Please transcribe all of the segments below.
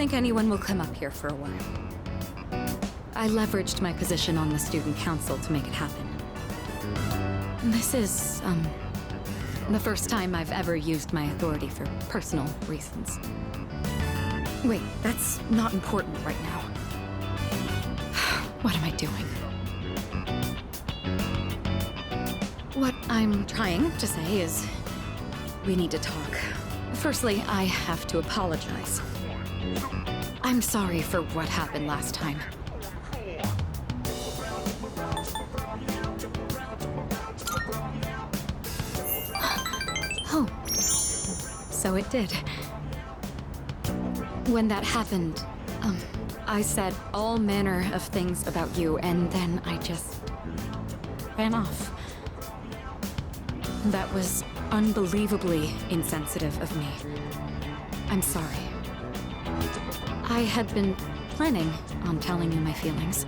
think anyone will come up here for a while. I leveraged my position on the student council to make it happen. This is, the first time I've ever used my authority for personal reasons. Wait, that's not important right now. What am I doing? What I'm trying to say is, we need to talk. Firstly, I have to apologize. I'm sorry for what happened last time. Oh, so it did. When that happened, I said all manner of things about you, and then I just ran off. That was unbelievably insensitive of me. I'm sorry. I had been planning on telling you my feelings.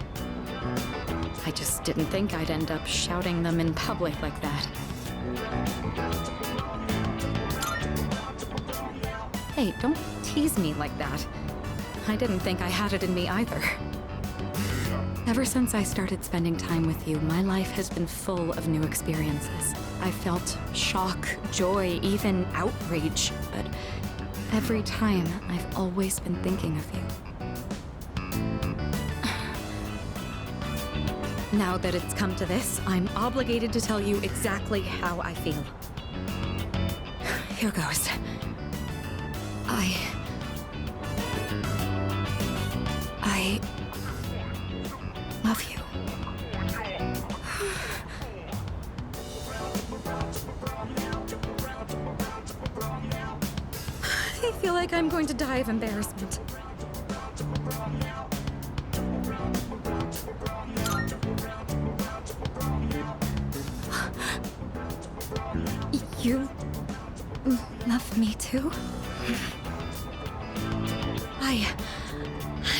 I just didn't think I'd end up shouting them in public like that. Hey, don't tease me like that. I didn't think I had it in me either. Ever since I started spending time with you, my life has been full of new experiences. I felt shock, joy, even outrage, but every time I've always been thinking of you. Now that it's come to this, I'm obligated to tell you exactly how I feel. Here goes. I love you. I feel like I'm going to die of embarrassment. You love me too?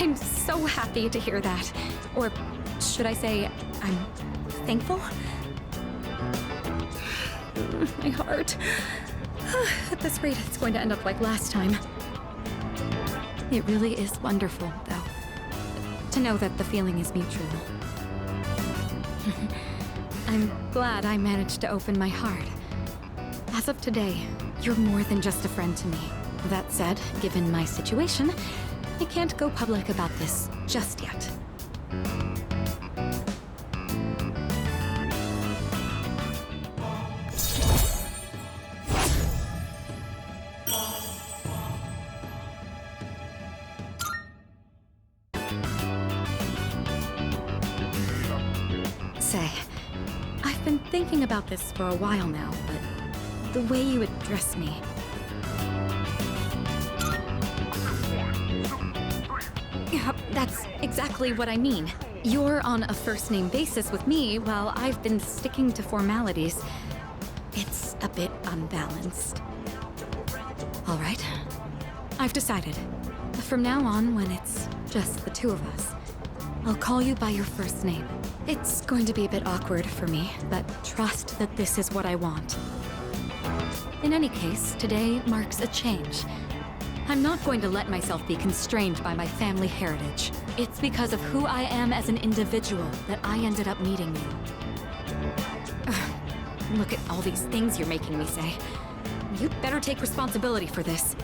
I'm so happy to hear that. Or should I say, I'm thankful? My heart. At this rate, it's going to end up like last time. It really is wonderful, though, to know that the feeling is mutual. I'm glad I managed to open my heart. As of today, you're more than just a friend to me. That said, given my situation, I can't go public about this just yet. Say, I've been thinking about this for a while now, but the way you address me... Yeah, that's exactly what I mean. You're on a first-name basis with me, while I've been sticking to formalities. It's a bit unbalanced. All right, I've decided. From now on, when it's just the two of us, I'll call you by your first name. It's going to be a bit awkward for me, but trust that this is what I want. In any case, today marks a change. I'm not going to let myself be constrained by my family heritage. It's because of who I am as an individual that I ended up meeting you. Look at all these things you're making me say. You'd better take responsibility for this.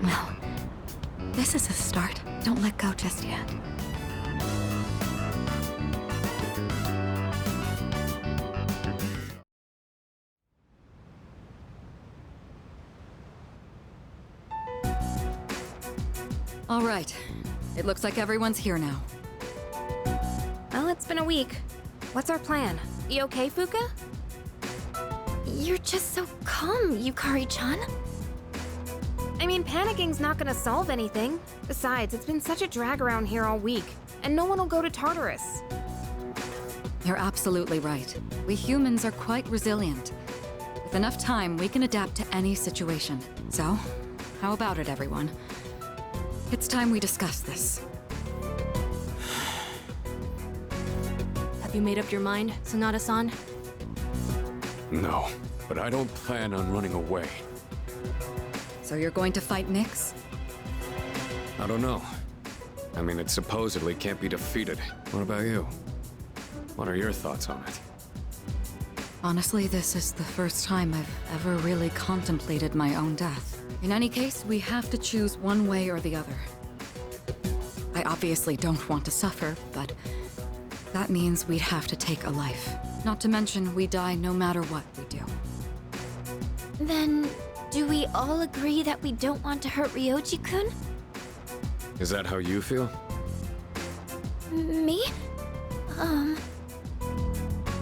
Well, this is a start. Don't let go just yet. All right. It looks like everyone's here now. Well, it's been a week. What's our plan? You okay, Fuka? You're just so calm, Yukari-chan. I mean, panicking's not gonna solve anything. Besides, it's been such a drag around here all week, and no one will go to Tartarus. You're absolutely right. We humans are quite resilient. With enough time, we can adapt to any situation. So, how about it, everyone? It's time we discuss this. Have you made up your mind, Sonata-san? No, but I don't plan on running away. So you're going to fight Nyx? I don't know. I mean, it supposedly can't be defeated. What about you? What are your thoughts on it? Honestly, this is the first time I've ever really contemplated my own death. In any case, we have to choose one way or the other. I obviously don't want to suffer, but that means we'd have to take a life. Not to mention, we die no matter what we do. Then, do we all agree that we don't want to hurt Ryoji-kun? Is that how you feel? Me?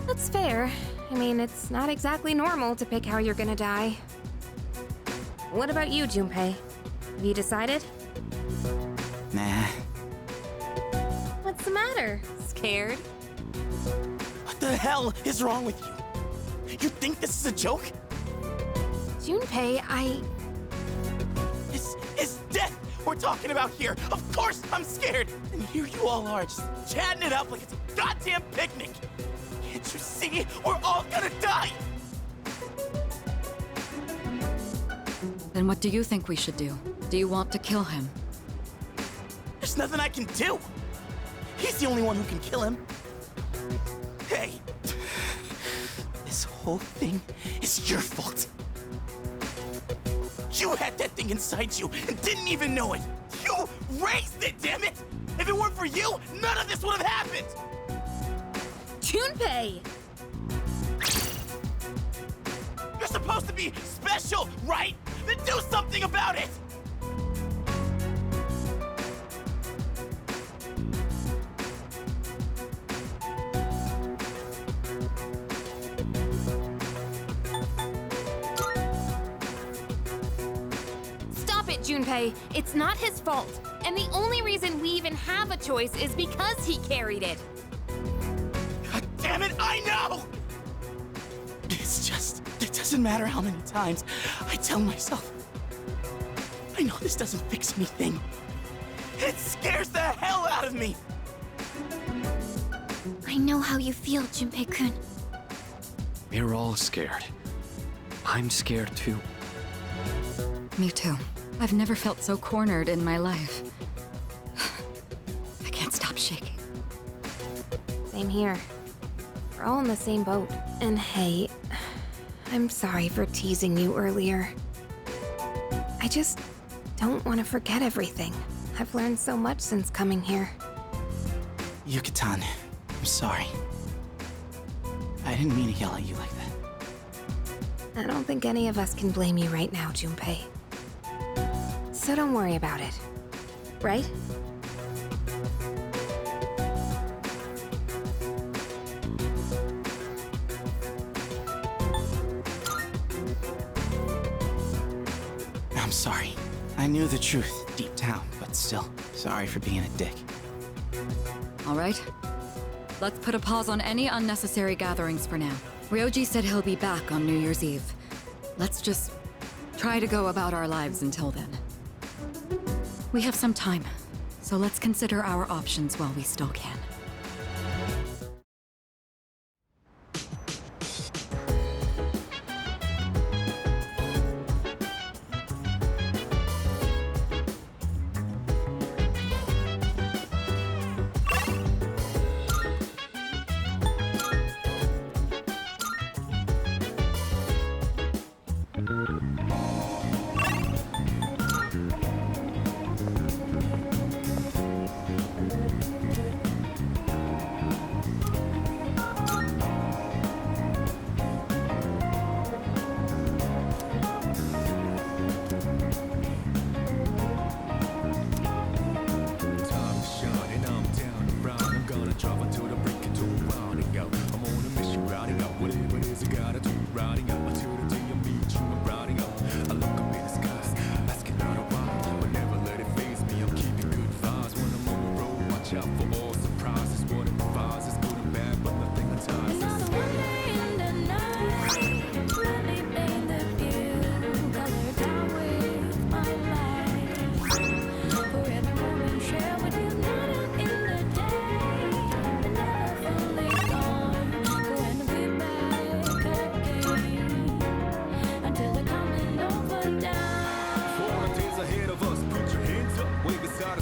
That's fair. I mean, it's not exactly normal to pick how you're gonna die. What about you, Junpei? Have you decided? Nah. What's the matter? Scared? What the hell is wrong with you? You think this is a joke? Junpei, This is death we're talking about here. Of course I'm scared. And here you all are, just chatting it up like it's a goddamn picnic. Can't you see? We're all gonna die. Then what do you think we should do? Do you want to kill him? There's nothing I can do. He's the only one who can kill him. Hey, this whole thing is your fault. You had that thing inside you and didn't even know it. You raised it, damn it! If it weren't for you, none of this would have happened. Junpei! You're supposed to be special, right? Then do something about it! Stop it, Junpei. It's not his fault. And the only reason we even have a choice is because he carried it. God damn it, I know! It's just, it doesn't matter how many times I tell myself. I know this doesn't fix anything. It scares the hell out of me! I know how you feel, Junpei-kun. We're all scared. I'm scared too. Me too. I've never felt so cornered in my life. I can't stop shaking. Same here. We're all in the same boat. And hey, I'm sorry for teasing you earlier. I just don't want to forget everything. I've learned so much since coming here. Yucatan, I'm sorry. I didn't mean to yell at you like that. I don't think any of us can blame you right now, Junpei. So don't worry about it. Right? I'm sorry. I knew the truth deep down, but still, sorry for being a dick. All right. Let's put a pause on any unnecessary gatherings for now. Ryoji said he'll be back on New Year's Eve. Let's just try to go about our lives until then. We have some time, so let's consider our options while we still can.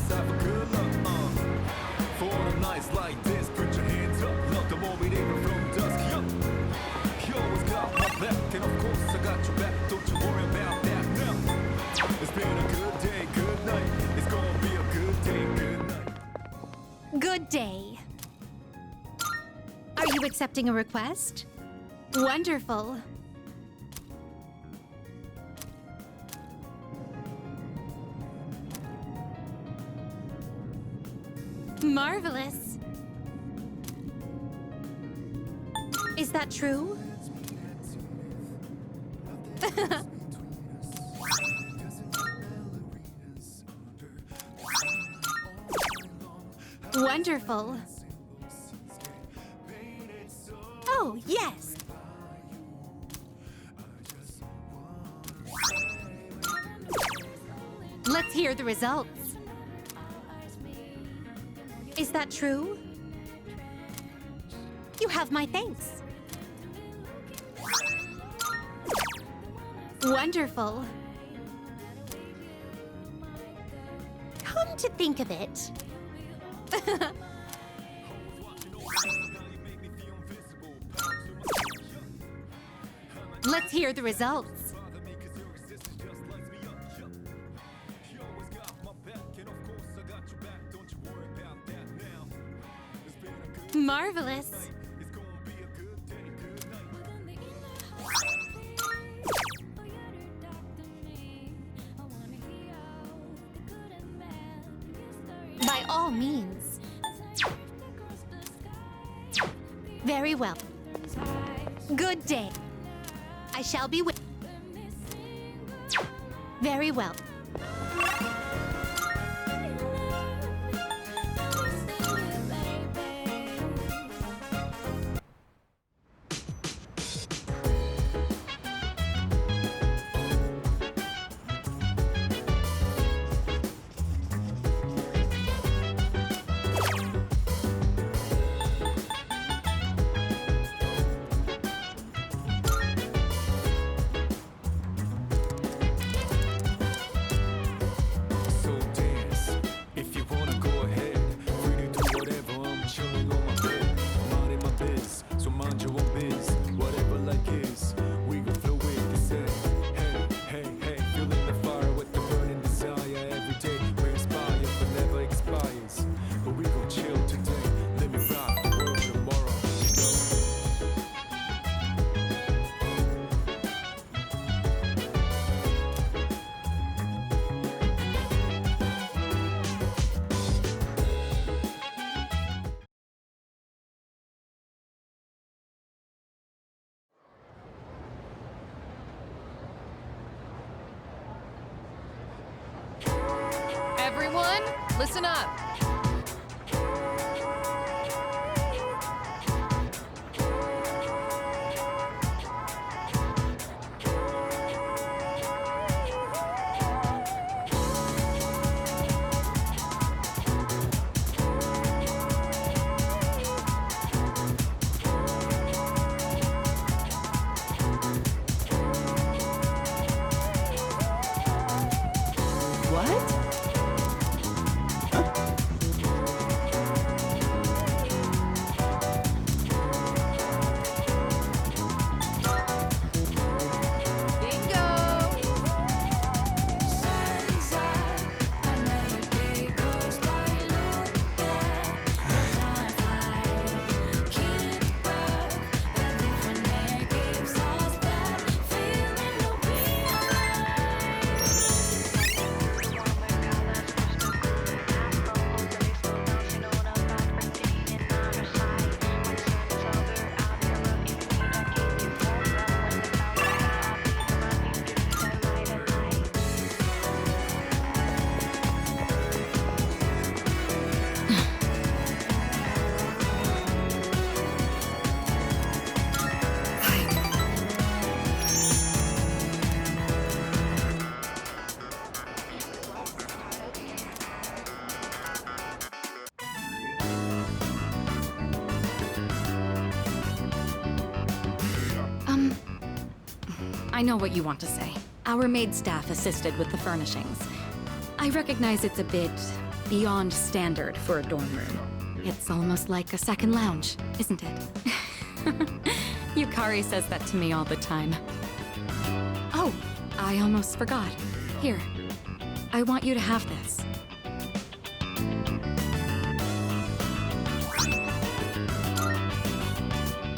outside for good luck. For all the nights like this, put your hands up. Love the moment even from dusk. You always got my back, and of course I got your back. Don't you worry about that now. It's been a good day, good night. It's gonna be a good day, good night. Good day. Are you accepting a request? Wonderful. Marvelous. Is that true? Wonderful. Oh, yes. Let's hear the results. Is that true? You have my thanks. Wonderful. Come to think of it. Let's hear the results. Marvelous. By all means. Very well. Good day. I shall be with. Very well. Everyone, listen up. I know what you want to say. Our maid staff assisted with the furnishings. I recognize it's a bit beyond standard for a dorm room. It's almost like a second lounge, isn't it? Yukari says that to me all the time. Oh, I almost forgot. Here, I want you to have this.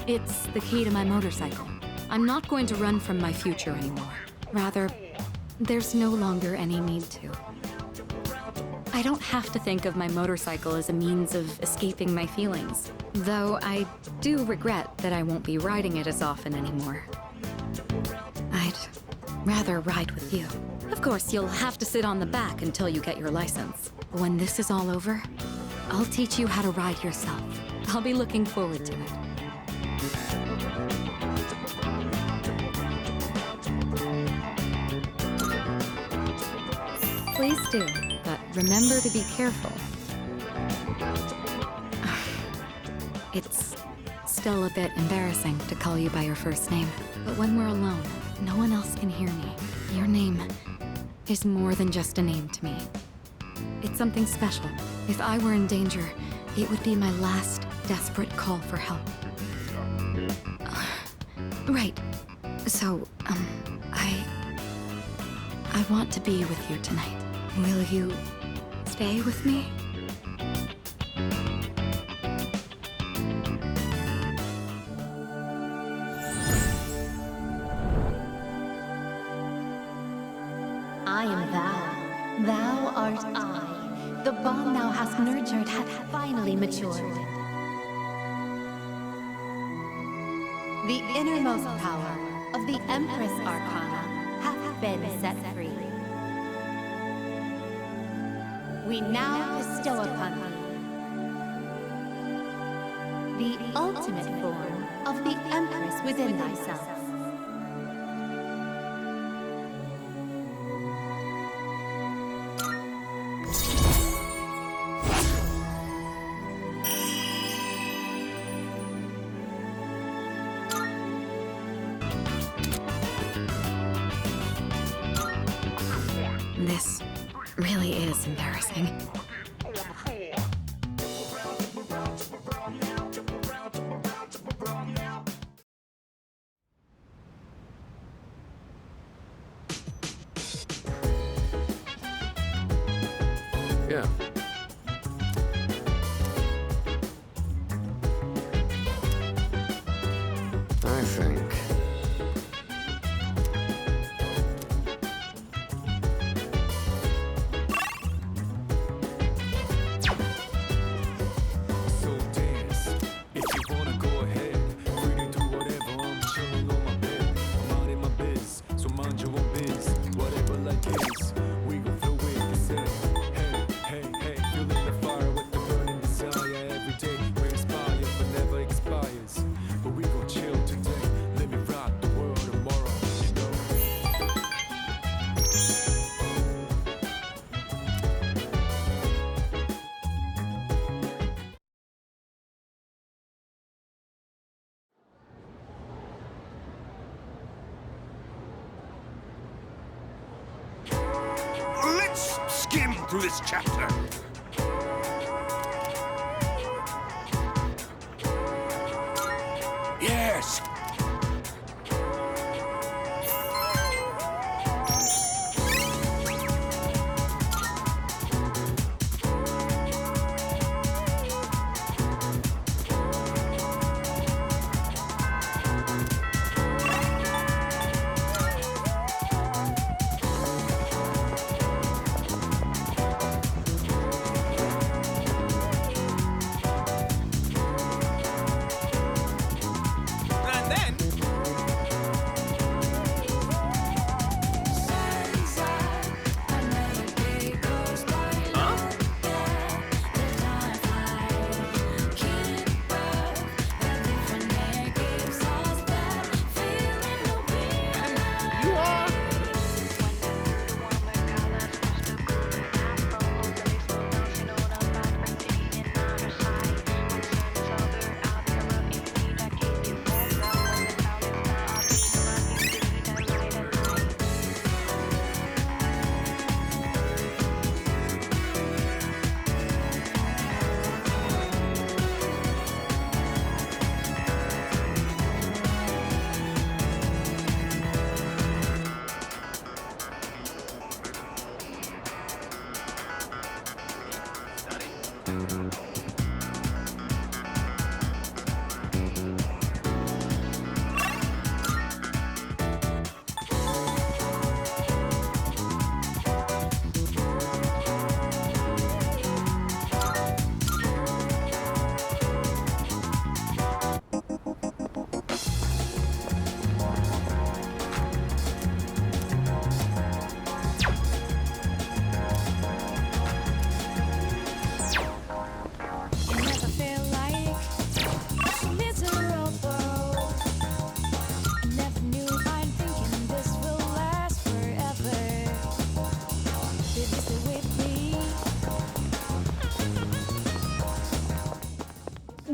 It's the key to my motorcycle. I'm not going to run from my future anymore. Rather, there's no longer any need to. I don't have to think of my motorcycle as a means of escaping my feelings, though I do regret that I won't be riding it as often anymore. I'd rather ride with you. Of course, you'll have to sit on the back until you get your license. When this is all over, I'll teach you how to ride yourself. I'll be looking forward to it. Please do, but remember to be careful. It's still a bit embarrassing to call you by your first name, but when we're alone, no one else can hear me. Your name is more than just a name to me. It's something special. If I were in danger, it would be my last desperate call for help. Right. So, I want to be with you tonight. Will you stay with me? I am thou. Thou art I. The bond thou hast nurtured hath finally matured. The innermost power of the Empress Arcana hath been set free. We now bestow upon thee the ultimate form of the Empress within thyself. This really is embarrassing. Yeah. I think. So dance. If you wanna go ahead, free to do whatever. I'm chilling on my bed. I'm out in my biz, so mind your own biz. Whatever like is, we gon' feel it. It's it. Hey, hey, hey, feeling the fire with the burning desire. Every day we inspire, but never expires. But we gon' chill today. Let me rock the world tomorrow. You know. Let's skim through this chapter. Yes.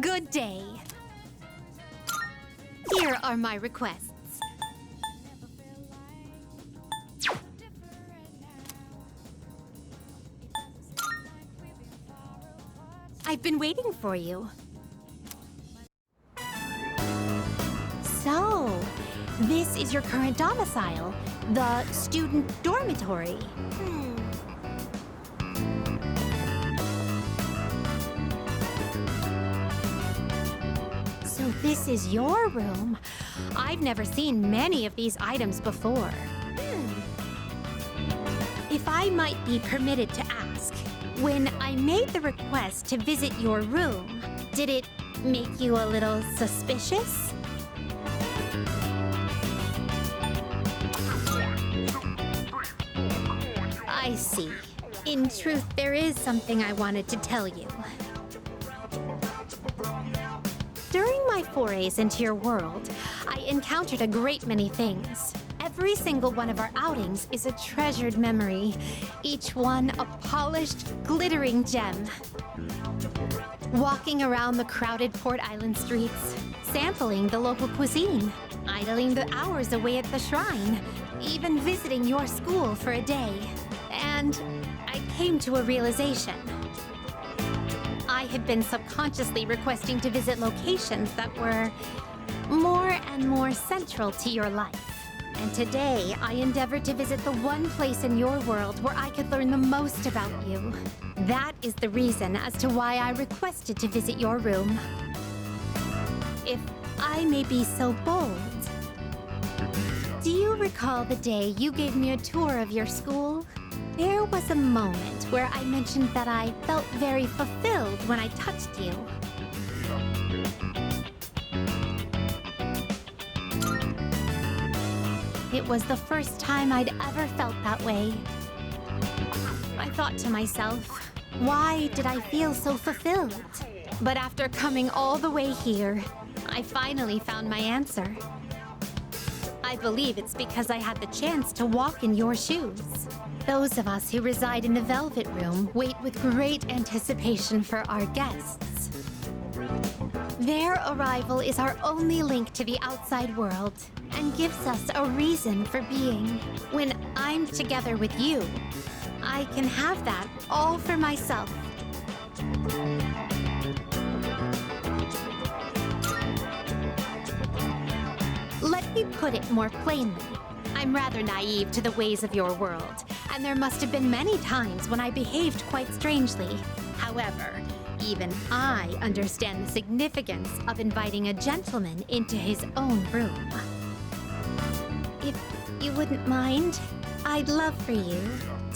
Good day. Here are my requests. I've been waiting for you. So, this is your current domicile, the student dormitory. So this is your room. I've never seen many of these items before. If I might be permitted to ask, when I made the request to visit your room, did it make you a little suspicious? I see. In truth, there is something I wanted to tell you. During my forays into your world, I encountered a great many things. Every single one of our outings is a treasured memory, each one a polished, glittering gem. Walking around the crowded Port Island streets, sampling the local cuisine, idling the hours away at the shrine, even visiting your school for a day. And I came to a realization. I had been subconsciously requesting to visit locations that were more and more central to your life. And today, I endeavored to visit the one place in your world where I could learn the most about you. That is the reason as to why I requested to visit your room. If I may be so bold, do you recall the day you gave me a tour of your school? There was a moment where I mentioned that I felt very fulfilled when I touched you. It was the first time I'd ever felt that way. I thought to myself, why did I feel so fulfilled? But after coming all the way here, I finally found my answer. I believe it's because I had the chance to walk in your shoes. Those of us who reside in the Velvet Room wait with great anticipation for our guests. Their arrival is our only link to the outside world and gives us a reason for being. When I'm together with you, I can have that all for myself. Let me put it more plainly. I'm rather naive to the ways of your world, and there must have been many times when I behaved quite strangely. However, even I understand the significance of inviting a gentleman into his own room. If you wouldn't mind, I'd love for you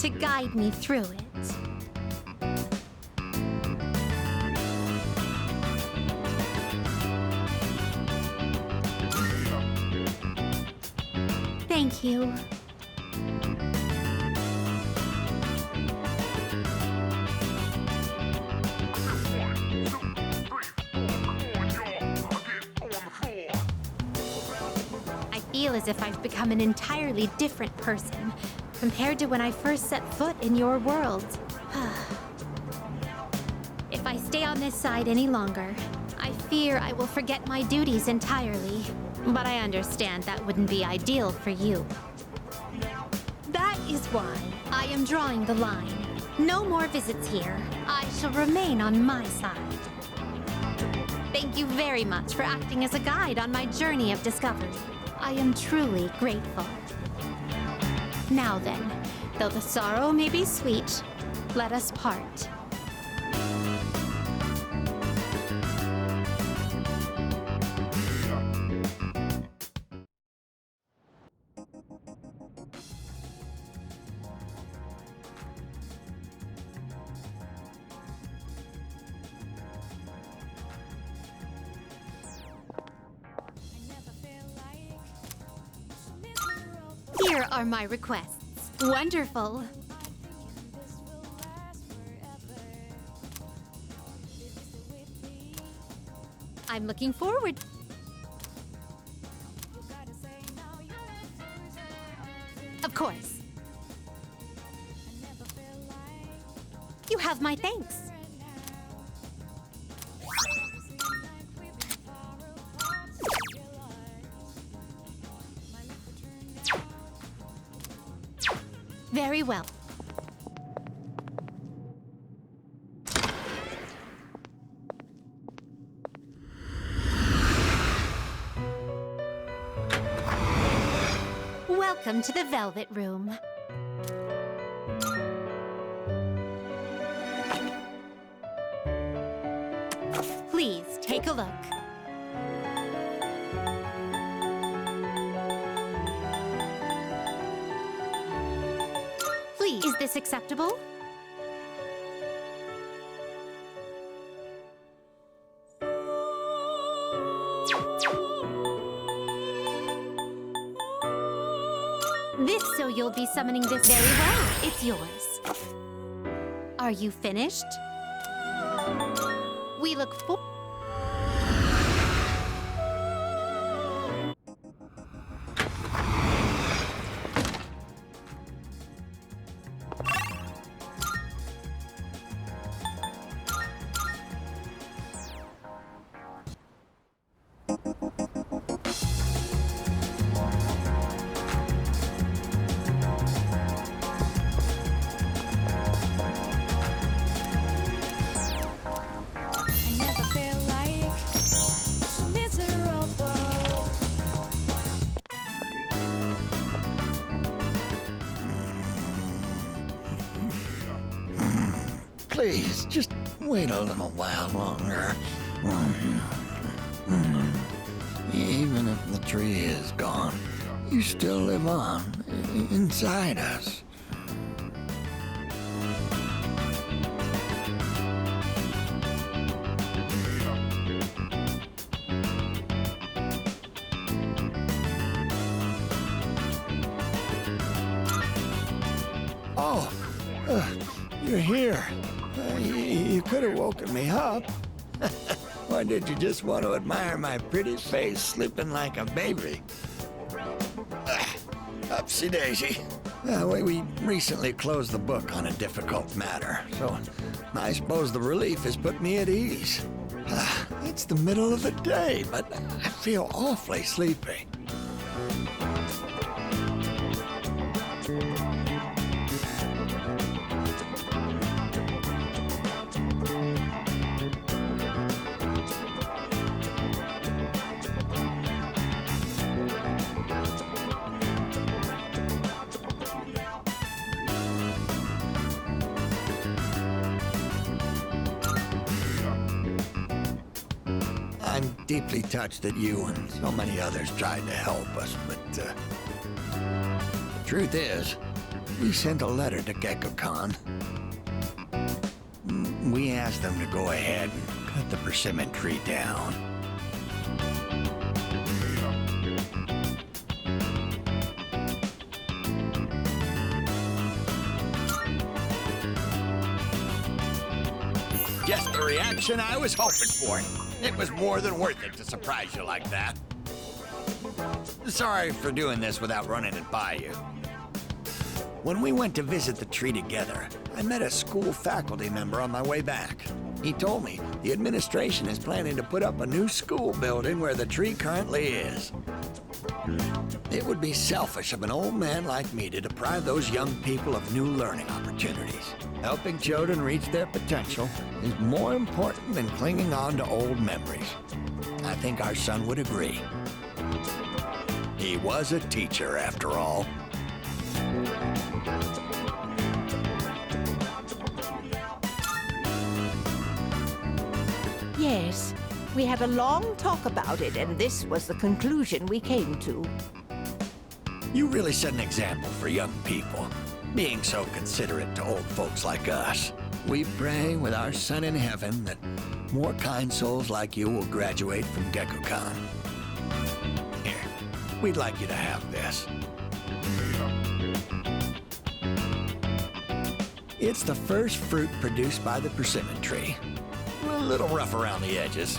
to guide me through it. Thank you. I feel as if I've become an entirely different person compared to when I first set foot in your world. If I stay on this side any longer, I fear I will forget my duties entirely. But I understand that wouldn't be ideal for you. That is why I am drawing the line. No more visits here. I shall remain on my side. Thank you very much for acting as a guide on my journey of discovery. I am truly grateful. Now then, though the sorrow may be sweet, let us part. Here are my requests. Wonderful. I'm looking forward. Of course. You have my thanks. Very well. Welcome to the Velvet Room. Please take a look. Please, is this acceptable? This, so you'll be summoning this very well. It's yours. Are you finished? We look forward. Please, just wait a little while longer. Even if the tree is gone, you still live on inside us. Oh, you're here. You could have woken me up. Or did you just want to admire my pretty face sleeping like a baby? Upsy daisy. We recently closed the book on a difficult matter, so I suppose the relief has put me at ease. It's the middle of the day, but I feel awfully sleepy. I'm deeply touched that you and so many others tried to help us, but the truth is, we sent a letter to Gekko-Khan. We asked them to go ahead and cut the persimmon tree down. Just the reaction I was hoping for. It was more than worth it to surprise you like that. Sorry for doing this without running it by you. When we went to visit the tree together, I met a school faculty member on my way back. He told me the administration is planning to put up a new school building where the tree currently is. It would be selfish of an old man like me to deprive those young people of new learning opportunities. Helping children reach their potential is more important than clinging on to old memories. I think our son would agree. He was a teacher, after all. Yes, we had a long talk about it, and this was the conclusion we came to. You really set an example for young people, being so considerate to old folks like us. We pray with our son in heaven that more kind souls like you will graduate from Gekko-Khan. Here, we'd like you to have this. It's the first fruit produced by the persimmon tree. A little rough around the edges,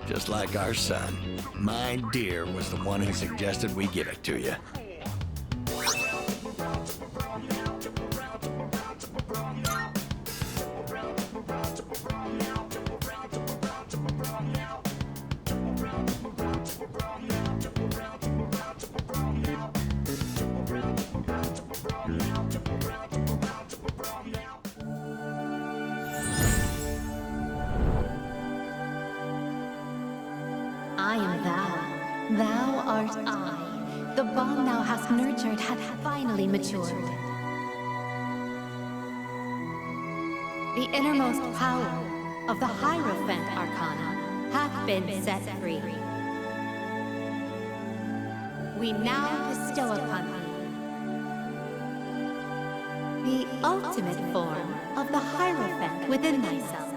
just like our son. My dear was the one who suggested we give it to you. I am thou. Thou art I. The bond thou hast nurtured hath finally matured. The innermost power of the Hierophant Arcana hath been set free. We now bestow upon thee the ultimate form of the Hierophant within thyself.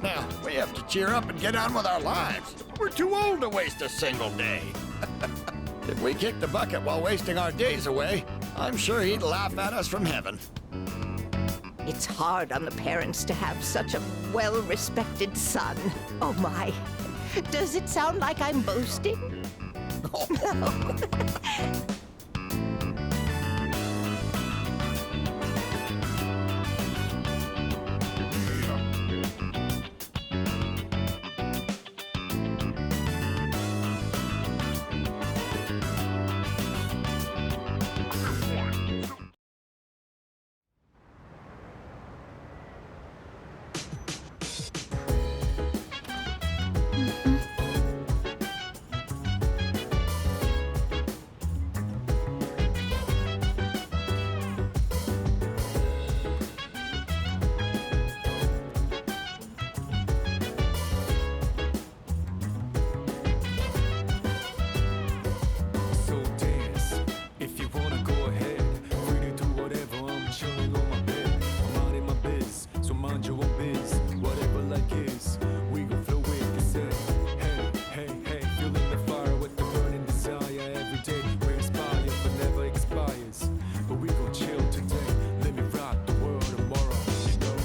Now, we have to cheer up and get on with our lives. We're too old to waste a single day. If we kick the bucket while wasting our days away, I'm sure he'd laugh at us from heaven. It's hard on the parents to have such a well-respected son. Oh my. Does it sound like I'm boasting? So dance, if you wanna go ahead. Free to do whatever, I'm chilling on my bed. I'm minding my biz, so mind your own biz. Whatever like is, we gon' flow with the set. Hey, hey, hey, feeling the fire with the burning desire. Every day we inspire, but never expires. But we gon' chill today, let me rock the world tomorrow, you know.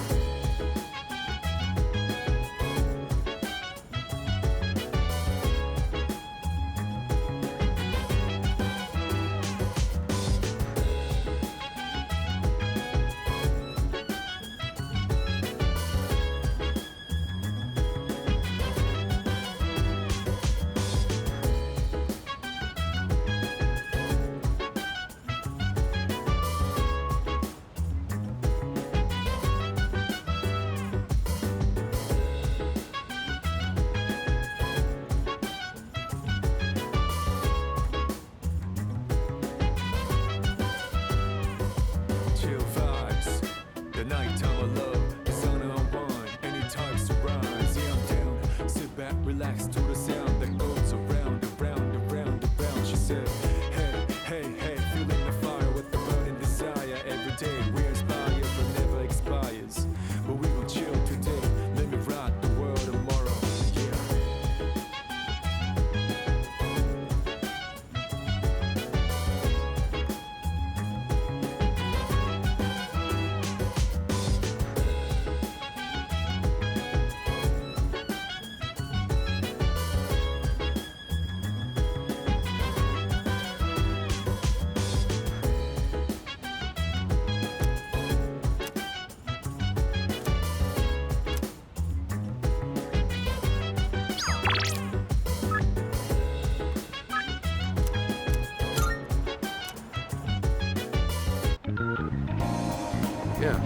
Chill vibes, the nighttime of love, the sun unwind, any time surprise. Yeah, I'm down. Sit back, relax to the sound that goes around, around, around, around. She said, hey, hey, hey, feeling the fire with the burning desire. Every day we inspire, but never expires. But we gon' chill today, let me rock the world tomorrow. Yeah. Yeah.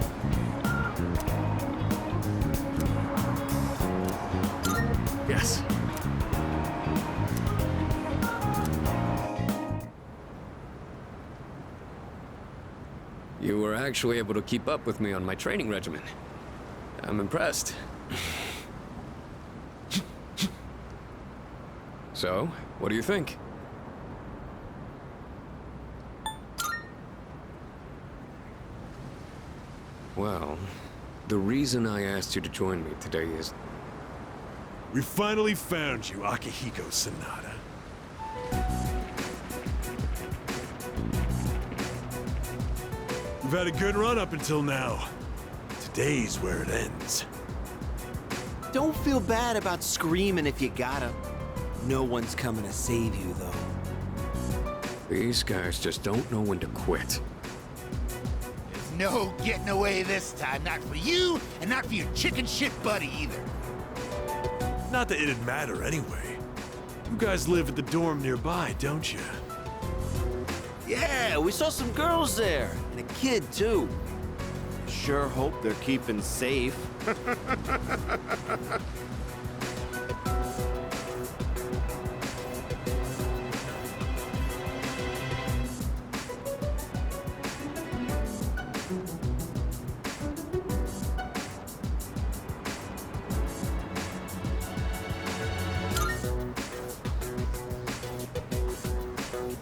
You were actually able to keep up with me on my training regimen. I'm impressed. So, what do you think? Well, the reason I asked you to join me today is... We finally found you, Akihiko Sanada. We've had a good run up until now. Today's where it ends. Don't feel bad about screaming if you gotta. No one's coming to save you, though. These guys just don't know when to quit. There's no getting away this time. Not for you, and not for your chicken shit buddy either. Not that it'd matter anyway. You guys live at the dorm nearby, don't you? Yeah, we saw some girls there, and a kid, too. Sure hope they're keeping safe.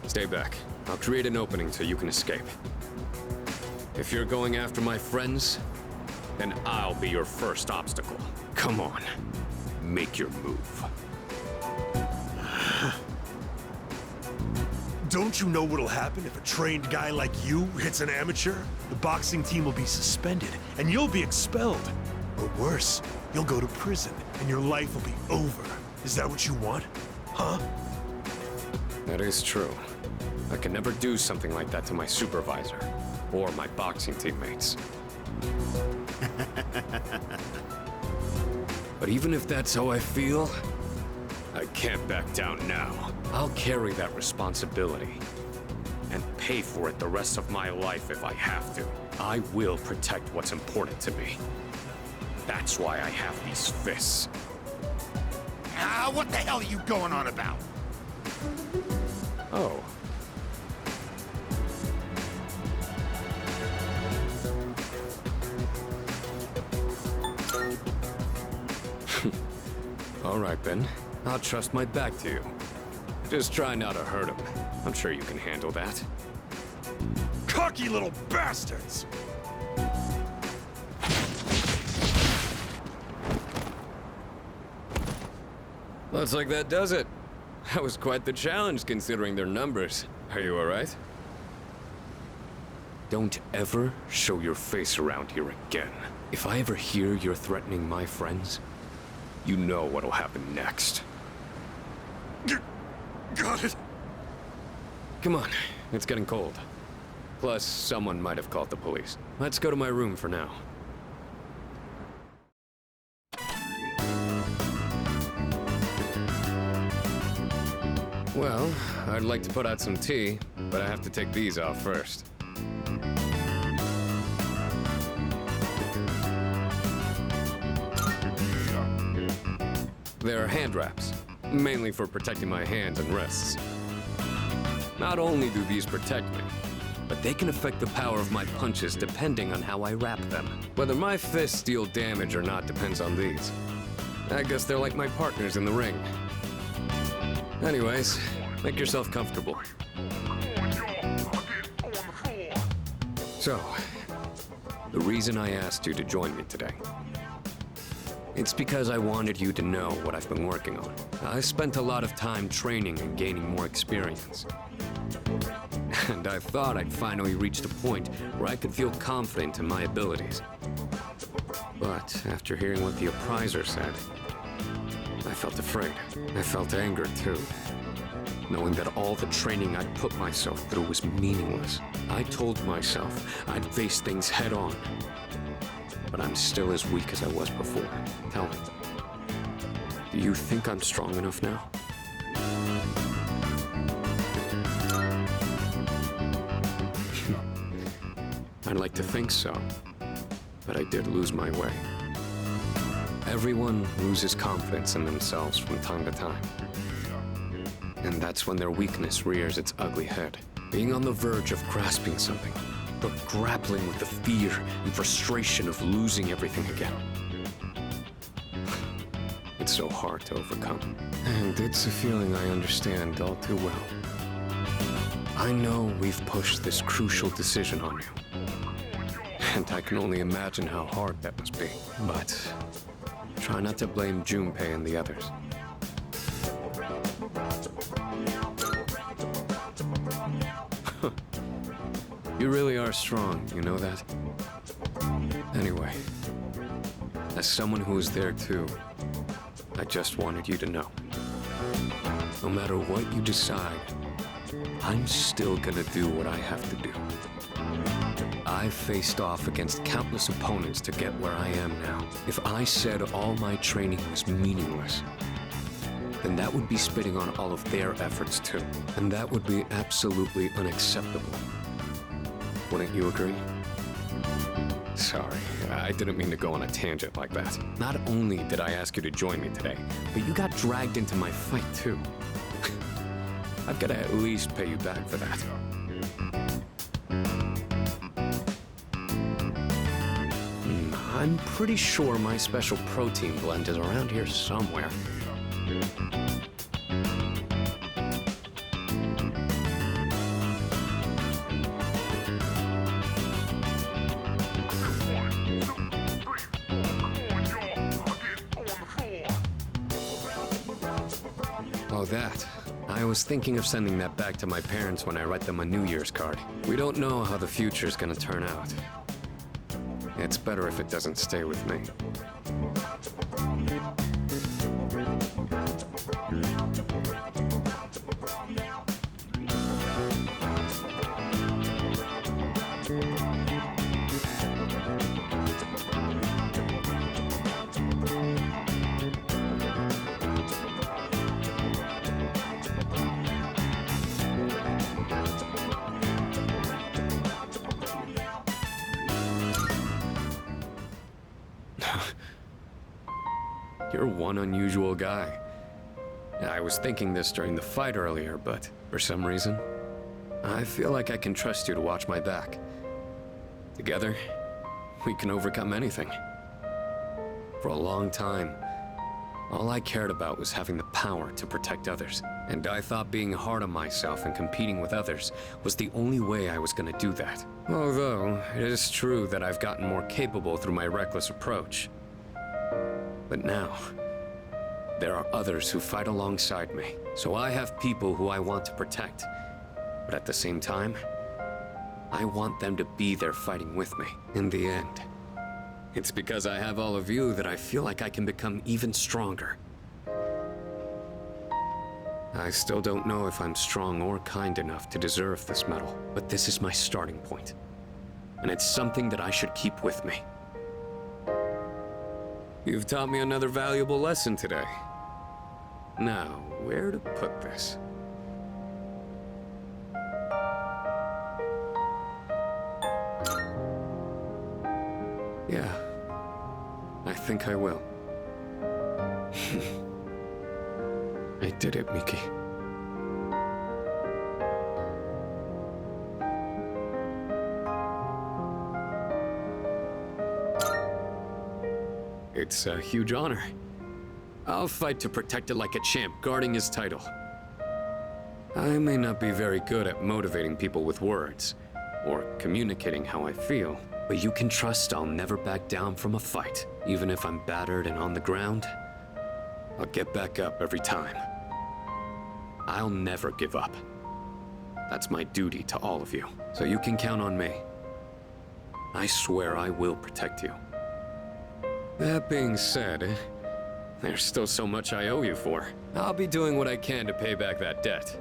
Stay back. I'll create an opening so you can escape. If you're going after my friends, then I'll be your first obstacle. Come on, make your move. Don't you know what'll happen if a trained guy like you hits an amateur? The boxing team will be suspended, and you'll be expelled. Or worse, you'll go to prison, and your life will be over. Is that what you want? Huh? That is true. I can never do something like that to my supervisor, or my boxing teammates. But even if that's how I feel, I can't back down now. I'll carry that responsibility, and pay for it the rest of my life if I have to. I will protect what's important to me. That's why I have these fists. Ah, what the hell are you going on about? Oh. All right, then. I'll trust my back to you. Just try not to hurt him. I'm sure you can handle that. Cocky little bastards! Looks like that does it. That was quite the challenge, considering their numbers. Are you all right? Don't ever show your face around here again. If I ever hear you're threatening my friends, you know what'll happen next. Got it. Come on, it's getting cold. Plus, someone might have called the police. Let's go to my room for now. Well, I'd like to put out some tea, but I have to take these off first. They're hand wraps, mainly for protecting my hands and wrists. Not only do these protect me, but they can affect the power of my punches depending on how I wrap them. Whether my fists deal damage or not depends on these. I guess they're like my partners in the ring. Anyways, make yourself comfortable. So, the reason I asked you to join me today, it's because I wanted you to know what I've been working on. I spent a lot of time training and gaining more experience. And I thought I'd finally reached a point where I could feel confident in my abilities. But after hearing what the appraiser said, I felt afraid. I felt anger too. Knowing that all the training I'd put myself through was meaningless. I told myself I'd face things head on. But I'm still as weak as I was before. Tell me, do you think I'm strong enough now? I'd like to think so, but I did lose my way. Everyone loses confidence in themselves from time to time. And that's when their weakness rears its ugly head. Being on the verge of grasping something, but grappling with the fear and frustration of losing everything again. It's so hard to overcome. And it's a feeling I understand all too well. I know we've pushed this crucial decision on you. And I can only imagine how hard that must be. But try not to blame Junpei and the others. You really are strong, you know that? Anyway, as someone who was there too, I just wanted you to know. No matter what you decide, I'm still gonna do what I have to do. I've faced off against countless opponents to get where I am now. If I said all my training was meaningless, then that would be spitting on all of their efforts too. And that would be absolutely unacceptable. Wouldn't you agree? Sorry, I didn't mean to go on a tangent like that. Not only did I ask you to join me today, but you got dragged into my fight too. I've got to at least pay you back for that. I'm pretty sure my special protein blend is around here somewhere. Oh, that. I was thinking of sending that back to my parents when I write them a New Year's card. We don't know how the future's gonna turn out. It's better if it doesn't stay with me. You're one unusual guy. I was thinking this during the fight earlier, but for some reason, I feel like I can trust you to watch my back. Together, we can overcome anything. For a long time, all I cared about was having the power to protect others. And I thought being hard on myself and competing with others was the only way I was gonna do that. Although, it is true that I've gotten more capable through my reckless approach. But now, there are others who fight alongside me. So I have people who I want to protect. But at the same time, I want them to be there fighting with me in the end. It's because I have all of you that I feel like I can become even stronger. I still don't know if I'm strong or kind enough to deserve this medal, but this is my starting point. And it's something that I should keep with me. You've taught me another valuable lesson today. Now, where to put this? Yeah, I think I will. I did it, Miki. It's a huge honor. I'll fight to protect it like a champ, guarding his title. I may not be very good at motivating people with words, or communicating how I feel, but you can trust I'll never back down from a fight. Even if I'm battered and on the ground, I'll get back up every time. I'll never give up. That's my duty to all of you, so you can count on me. I swear I will protect you. That being said, there's still so much I owe you for. I'll be doing what I can to pay back that debt.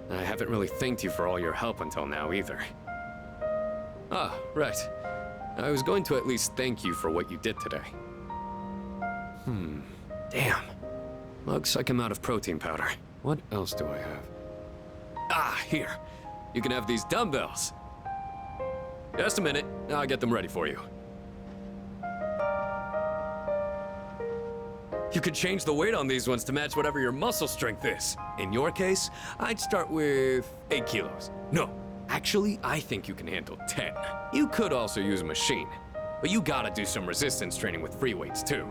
I haven't really thanked you for all your help until now either. Ah, right. I was going to at least thank you for what you did today. Damn. Looks like I'm out of protein powder. What else do I have? Ah, here. You can have these dumbbells. Just a minute, I'll get them ready for you. You could change the weight on these ones to match whatever your muscle strength is. In your case, I'd start with 8 kilos. No, Actually, I think you can handle 10. You could also use a machine, but you gotta do some resistance training with free weights too.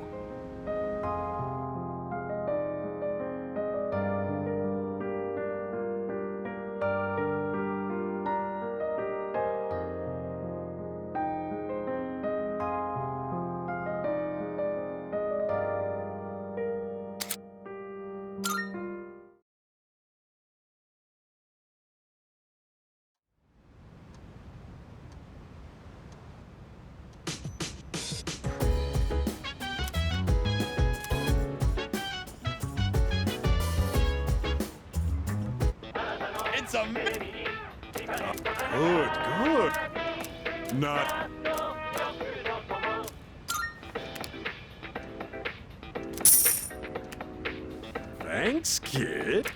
It's a Good, good. Not. Thanks, kid.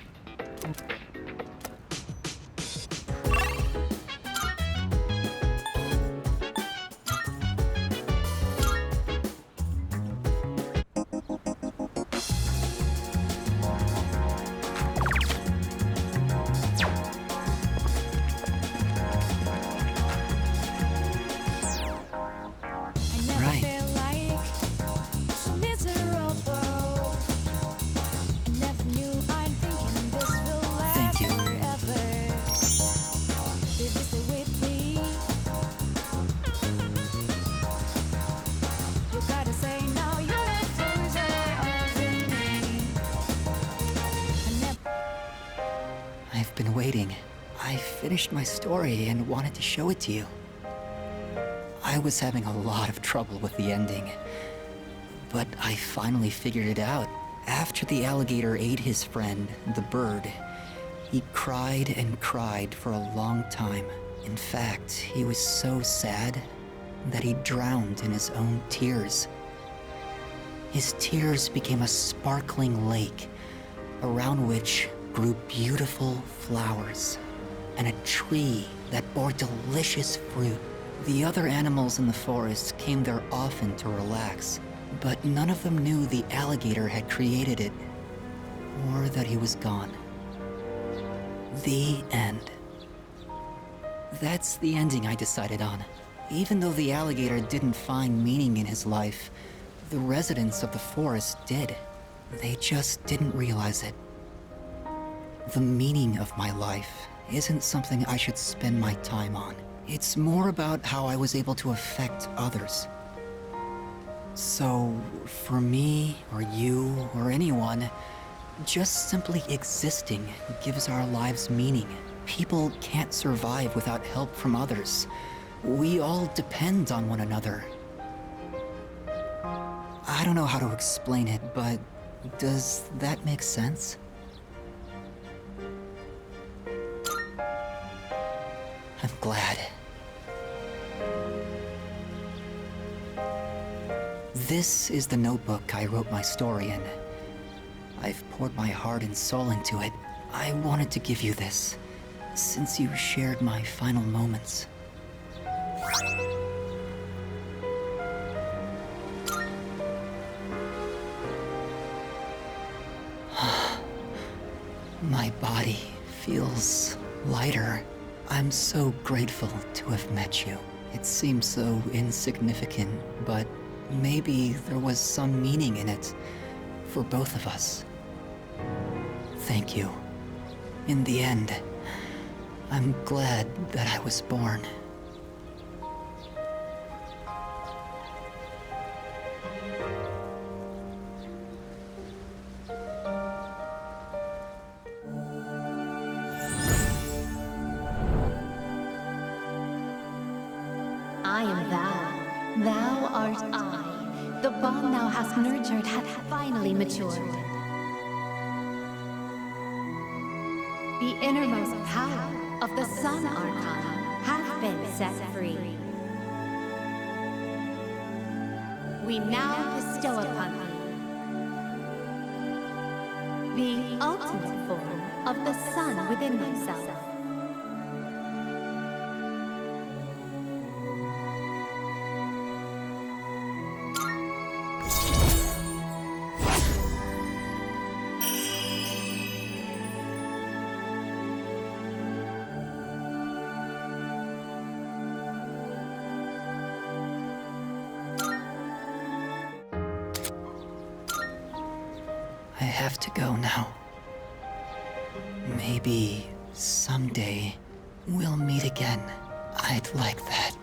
I've been waiting. I finished my story and wanted to show it to you. I was having a lot of trouble with the ending, but I finally figured it out. After the alligator ate his friend, the bird, he cried and cried for a long time. In fact, he was so sad that he drowned in his own tears. His tears became a sparkling lake, around which grew beautiful flowers, and a tree that bore delicious fruit. The other animals in the forest came there often to relax, but none of them knew the alligator had created it, or that he was gone. The end. That's the ending I decided on. Even though the alligator didn't find meaning in his life, the residents of the forest did. They just didn't realize it. The meaning of my life isn't something I should spend my time on. It's more about how I was able to affect others. So, for me, or you, or anyone, just simply existing gives our lives meaning. People can't survive without help from others. We all depend on one another. I don't know how to explain it, but does that make sense? I'm glad. This is the notebook I wrote my story in. I've poured my heart and soul into it. I wanted to give you this, since you shared my final moments. My body feels lighter. I'm so grateful to have met you. It seems so insignificant, but maybe there was some meaning in it for both of us. Thank you. In the end, I'm glad that I was born. I am thou. Thou art I. The bond thou hast nurtured hath finally matured. The innermost power of the Sun Archon hath been set free. We now bestow upon thee the ultimate form of the sun within thyself. have to go now. Maybe someday we'll meet again. I'd like that.